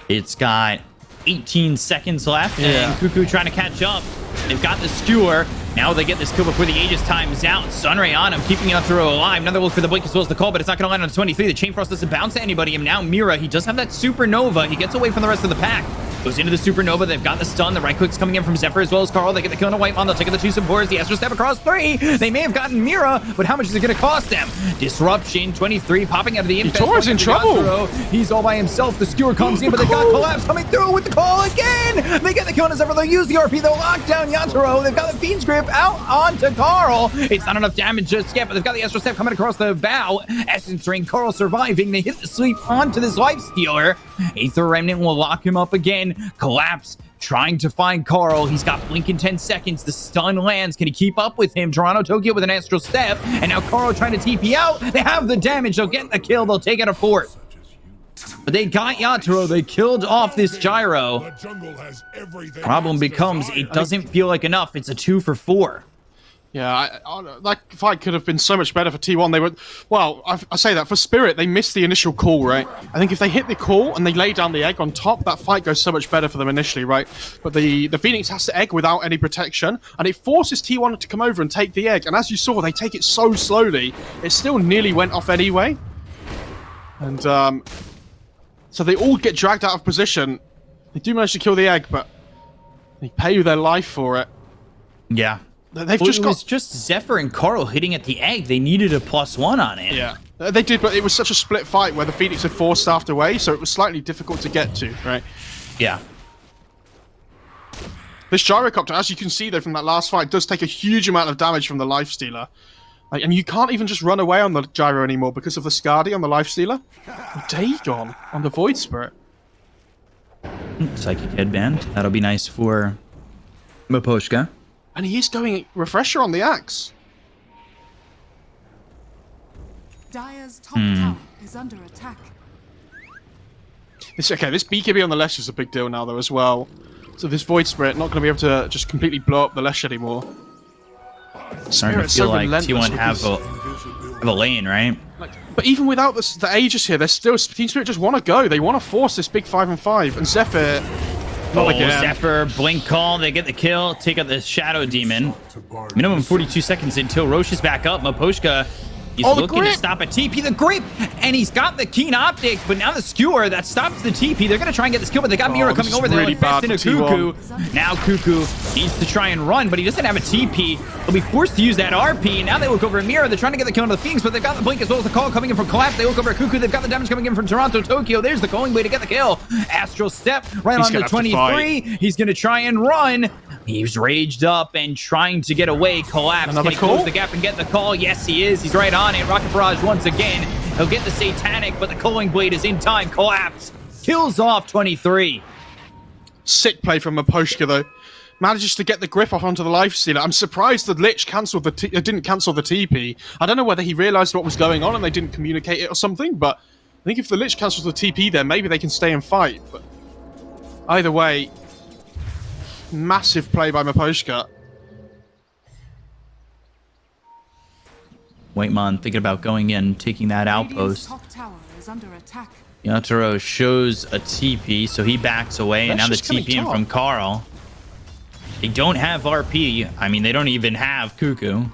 It's got 18 seconds left, Yeah. and Cuckoo trying to catch up. They've got the skewer. Now they get this kill before the Aegis times out. Sunray on him, keeping Yatoro alive. Another look for the blink as well as the call, but it's not going to land on the 23. The Chain Frost doesn't bounce to anybody. And now Mira, he does have that Supernova. He gets away from the rest of the pack. Goes into the supernova. They've got the stun. The right click's coming in from Zephyr as well as Carl. They get the kill on a White Mon. They'll take the 2 supports. The Astro Step across 3. They may have gotten Mira, but how much is it going to cost them? Disruption 23 popping out of the infest. Tora's in trouble. He's all by himself. The skewer comes in, but they got Collapse coming through with the call again. They get the kill on Zephyr. They'll use the RP. They'll lock down Yatoro. They've got the Fiend's Grip out onto Carl. It's not enough damage just yet, but they've got the Astro Step coming across the bow. Essence Ring. Carl surviving. They hit the sleep onto this Life Stealer. Aether Remnant will lock him up again. Collapse trying to find Carl. He's got blink in 10 seconds. The stun lands. Can he keep up with him? Toronto Tokyo with an Astral Step. And now Carl trying to TP out. They have the damage. They'll get the kill. They'll take it a 4th. But they got Yatoro. They killed off this Gyro. Problem becomes it doesn't feel like enough. It's a 2 for 4. Yeah, that fight could have been so much better for T1. They were, well, I say that for Spirit, they missed the initial call, right? I think if they hit the call and they lay down the egg on top, that fight goes so much better for them initially, right? But the Phoenix has to egg without any protection, and it forces T1 to come over and take the egg. And as you saw, they take it so slowly, it still nearly went off anyway. And so they all get dragged out of position. They do manage to kill the egg, but they pay you their life for it. Yeah. They've It was just Zephyr and Carl hitting at the egg. They needed a +1 on it. Yeah, they did, but it was such a split fight where the Phoenix had 4 staffed away, so it was slightly difficult to get to, right? Yeah. This Gyrocopter, as you can see though from that last fight, does take a huge amount of damage from the Lifestealer. Like, and you can't even just run away on the Gyro anymore because of the Skadi on the Lifestealer. Dagon on the Void Spirit. Psychic Headband. That'll be nice for Maposhka. And he is going Refresher on the Axe. Dire's top tower is under attack. This BKB on the Lesh is a big deal now though as well. So this Void Spirit not going to be able to just completely blow up the Lesh anymore. Starting to feel like T1 have a lane, right? But even without the Aegis here, there's still Team Spirit just want to go. They want to force this big 5-5, and Zephyr. Not again. Zephyr, blink call, they get the kill, take out the Shadow Demon. Minimum 42 seconds until Roche is back up. Maposhka, he's looking to stop a TP. The grip, and he's got the Keen Optic, but now the Skewer, that stops the TP. They're going to try and get this kill, but they got Mira coming over. They'll invest into Cuckoo. Now Cuckoo needs to try and run, but he doesn't have a TP. He'll be forced to use that RP. Now they look over at Mira. They're trying to get the kill on the Phoenix, but they've got the blink as well as the call coming in from Collapse. They look over at Cuckoo. They've got the damage coming in from Toronto Tokyo. There's the calling way to get the kill. Astral Step right on the 23. He's going to try and run. He's raged up and trying to get away. Collapse. Can he close the gap and get the call? Yes, he is. He's right on it. Rocket Barrage once again. He'll get the Satanic, but the Culling Blade is in time. Collapse. Kills off 23. Sick play from Maposhka, though. Manages to get the grip off onto the Lifestealer. I'm surprised the Lich cancelled didn't cancel the TP. I don't know whether he realised what was going on and they didn't communicate it or something, but I think if the Lich cancels the TP there, maybe they can stay and fight. But either way, massive play by Maposhka. Waitmon thinking about going in, taking that outpost. Top tower is under attack. Yatoro shows a TP, so he backs away, and now the TP in from Carl. They don't have RP. I mean, they don't even have Cuckoo.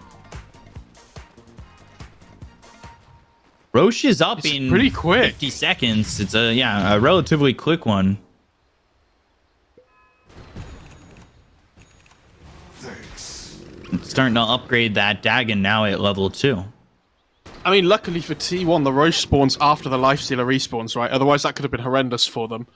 Roche is up in pretty quick. 50 seconds. It's a relatively quick one. It's starting to upgrade that Dagon now at level 2. I mean, luckily for T1, the Roche spawns after the Lifestealer respawns, right? Otherwise, that could have been horrendous for them.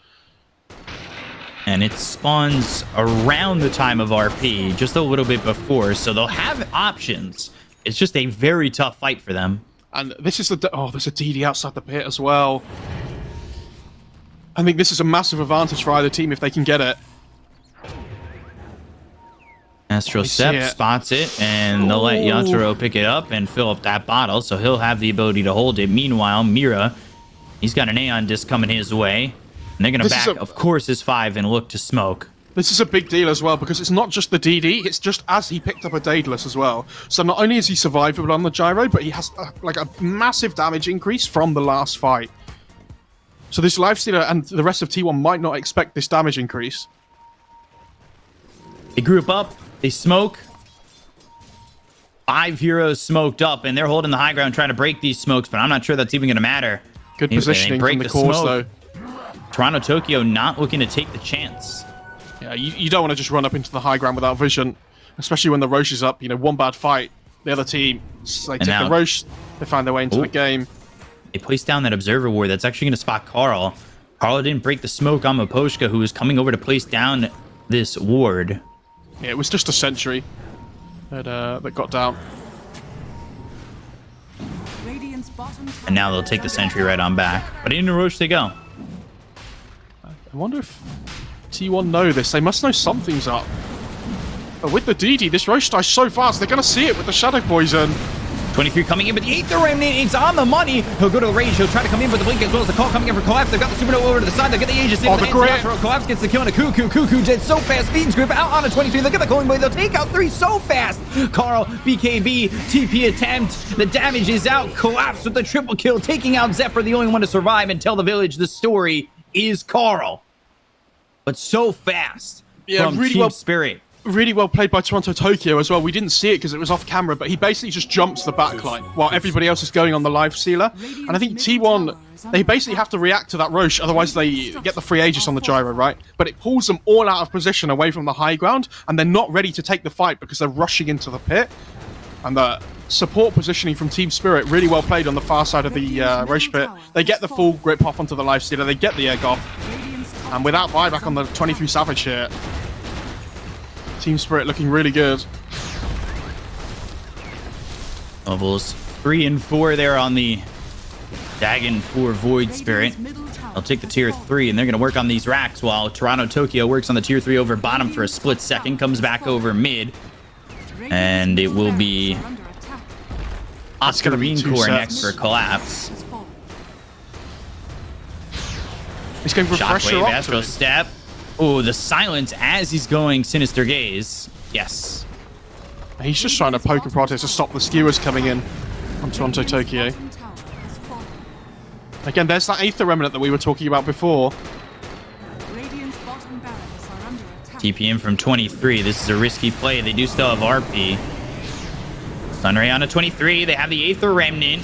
And it spawns around the time of RP, just a little bit before, so they'll have options. It's just a very tough fight for them. And this is the... Oh, there's a DD outside the pit as well. I think this is a massive advantage for either team if they can get it. Astral Step spots it, and they'll let Yatoro pick it up and fill up that bottle, so he'll have the ability to hold it. Meanwhile, Mira, he's got an Aeon Disc coming his way, and they're going to back, of course, his 5 and look to smoke. This is a big deal as well, because it's not just the DD, it's just as he picked up a Daedalus as well. So not only is he survivable on the Gyro, but he has like a massive damage increase from the last fight. So this Lifestealer and the rest of T1 might not expect this damage increase. They group up. They smoke. 5 heroes smoked up, and they're holding the high ground trying to break these smokes, but I'm not sure that's even going to matter. Good positioning from the cause, though. Toronto Tokyo not looking to take the chance. Yeah, you don't want to just run up into the high ground without vision, especially when the Roche is up. You know, one bad fight, the other team, they take the Roche, they find their way into the game. They place down that observer ward. That's actually going to spot Carl. Carl didn't break the smoke on Maposhka, who was coming over to place down this ward. Yeah, it was just a sentry that got down. And now they'll take the sentry right on back. But in the Roche they go. I wonder if T1 know this. They must know something's up. But with the DD, this Roche dies so fast, they're going to see it with the Shadow Poison. 23 coming in, but the Aether Remnant is on the money. He'll go to the range. He'll try to come in with the blink as well as the call coming in for Collapse. They've got the Supernova over to the side. They'll get the Aegis in. Oh, the grit. Collapse gets the kill on a Cuckoo. Cuckoo dead so fast. Fiend's Grip out on a 23. Look at the Calling Blade. They'll take out 3 so fast. Carl, BKB, TP attempt. The damage is out. Collapse with the triple kill, taking out Zephyr, the only one to survive and tell the village the story is Carl. But so fast from really Team Spirit. Really well played by Toronto Tokyo as well. We didn't see it because it was off camera, but he basically just jumps the backline while everybody else is going on the live sealer. And I think T1, they basically have to react to that Roche, otherwise they get the free Aegis on the gyro, right? But it pulls them all out of position away from the high ground, and they're not ready to take the fight because they're rushing into the pit. And the support positioning from Team Spirit, really well played on the far side of the Roche pit. They get the full grip off onto the live sealer, they get the egg off. And without buyback on the 23 Savage here, Team Spirit looking really good. Levels 3 and 4 there on the Dagon 4 Void Spirit. They'll take the tier 3 and they're going to work on these racks while Toronto Tokyo works on the tier 3 over bottom for a split second, comes back over mid. And it will be Oscar Core next for Collapse. He's going for pressure Shockwave, Astro Step. Oh, the silence as he's going Sinister Gaze. Yes. He's just trying to poke and protest to stop the skewers coming in on Toronto Tokyo. Again, there's that Aether Remnant that we were talking about before. TP in from 23. This is a risky play. They do still have RP. Sunray on a 23. They have the Aether Remnant.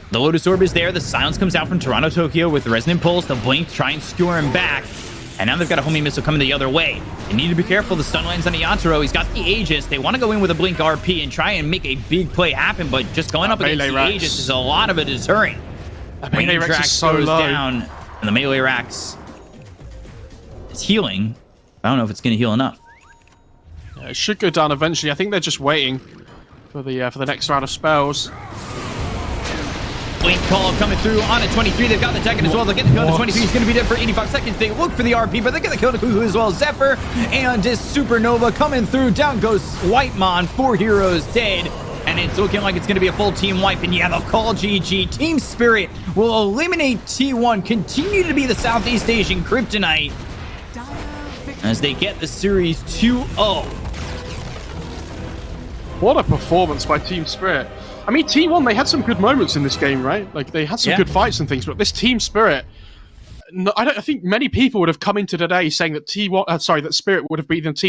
The Lotus Orb is there. The silence comes out from Toronto Tokyo with the Resonant Pulse. The Blink try and skewer him back. And now they've got a homing missile coming the other way. They need to be careful. The stun lands on Yatoro. He's got the Aegis. They want to go in with a Blink RP and try and make a big play happen, but just going up against the Aegis is a lot of a deterrent. Melee Rex is so low. Down, and the Melee Rex is healing. I don't know if it's going to heal enough. Yeah, it should go down eventually. I think they're just waiting for the next round of spells. Blink call coming through on a 23. They've got the Tekken as well. They'll get the kill on the 23. He's going to be dead for 85 seconds. They look for the RP, but they get the kill to Kuku as well. Zephyr and this Supernova coming through. Down goes Whitemon. 4 heroes dead. And it's looking like it's going to be a full team wipe. And yeah, they'll call GG. Team Spirit will eliminate T1. Continue to be the Southeast Asian Kryptonite as they get the series 2-0. What a performance by Team Spirit. I mean, T1, they had some good moments in this game, right? Like, they had some good fights and things, but this Team Spirit, I think many people would have come into today saying that that Spirit would have beaten Team